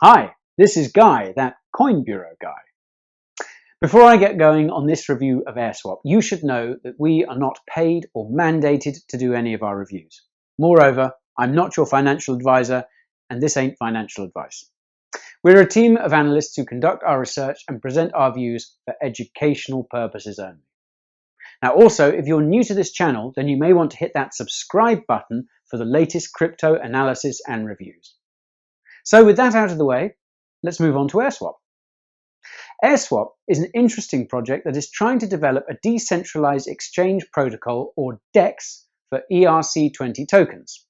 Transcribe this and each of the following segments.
Hi, this is Guy, that Coin Bureau guy. Before I get going on this review of Airswap, you should know that we are not paid or mandated to do any of our reviews. Moreover, I'm not your financial advisor, and this ain't financial advice. We're a team of analysts who conduct our research and present our views for educational purposes only. Now also, if you're new to this channel, then you may want to hit that subscribe button for the latest crypto analysis and reviews. So with that out of the way, let's move on to Airswap. Airswap is an interesting project that is trying to develop a decentralized exchange protocol, or DEX, for ERC20 tokens.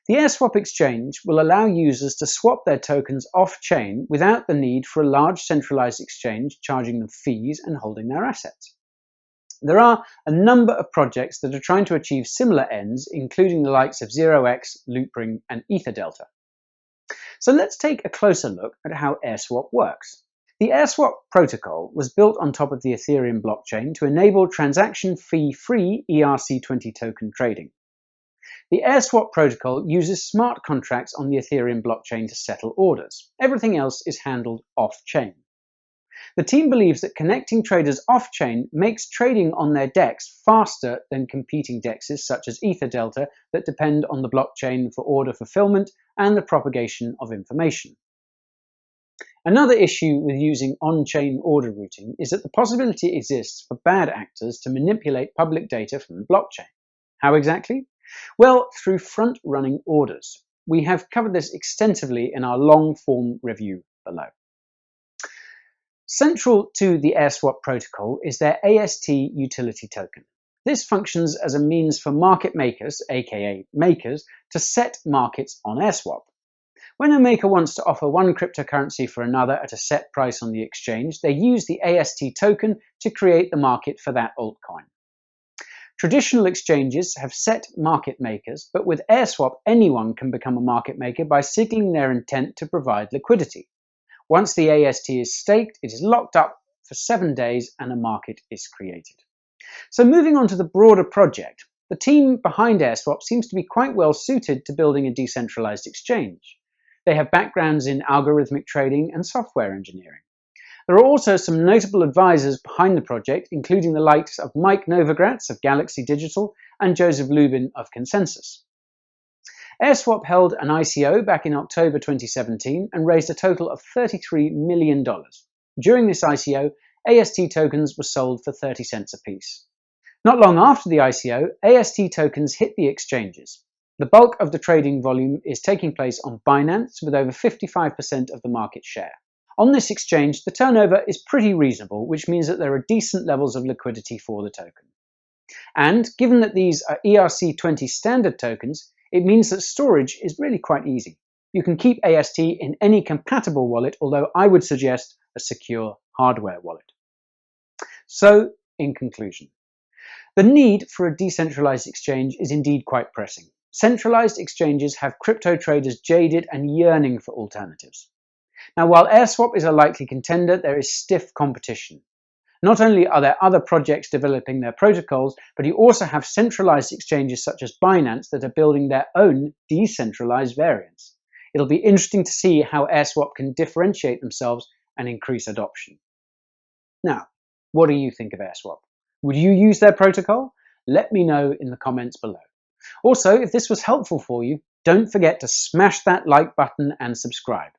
The Airswap exchange will allow users to swap their tokens off-chain without the need for a large centralized exchange charging them fees and holding their assets. There are a number of projects that are trying to achieve similar ends, including the likes of 0x, Loopring, and EtherDelta. So let's take a closer look at how Airswap works. The Airswap protocol was built on top of the Ethereum blockchain to enable transaction fee-free ERC20 token trading. The Airswap protocol uses smart contracts on the Ethereum blockchain to settle orders. Everything else is handled off-chain. The team believes that connecting traders off-chain makes trading on their DEX faster than competing DEXs such as EtherDelta that depend on the blockchain for order fulfillment and the propagation of information. Another issue with using on-chain order routing is that the possibility exists for bad actors to manipulate public data from the blockchain. How exactly? Well, through front-running orders. We have covered this extensively in our long-form review below. Central to the Airswap protocol is their Ast Utility Token. This functions as a means for market makers, aka makers, to set markets on Airswap. When a maker wants to offer one cryptocurrency for another at a set price on the exchange, they use the Ast token to create the market for that altcoin. Traditional exchanges have set market makers, but with Airswap, anyone can become a market maker by signaling their intent to provide liquidity. Once the Ast is staked, it is locked up for 7 days and a market is created. So moving on to the broader project, the team behind Airswap seems to be quite well suited to building a decentralized exchange. They have backgrounds in algorithmic trading and software engineering. There are also some notable advisors behind the project, including the likes of Mike Novogratz of Galaxy Digital and Joseph Lubin of Consensus. Airswap held an ICO back in October 2017 and raised a total of $33 million. During this ICO, Ast tokens were sold for 30 cents apiece. Not long after the ICO, Ast tokens hit the exchanges. The bulk of the trading volume is taking place on Binance with over 55% of the market share. On this exchange, the turnover is pretty reasonable, which means that there are decent levels of liquidity for the token. And given that these are ERC20 standard tokens, it means that storage is really quite easy. You can keep Ast in any compatible wallet, although I would suggest a secure hardware wallet. So, in conclusion, the need for a decentralized exchange is indeed quite pressing. Centralized exchanges have crypto traders jaded and yearning for alternatives. Now, while Airswap is a likely contender, there is stiff competition. Not only are there other projects developing their protocols, but you also have centralized exchanges such as Binance that are building their own decentralized variants. It'll be interesting to see how Airswap can differentiate themselves and increase adoption. Now, what do you think of Airswap? Would you use their protocol? Let me know in the comments below. Also, if this was helpful for you, don't forget to smash that like button and subscribe.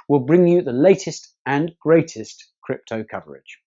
We'll bring you the latest and greatest crypto coverage.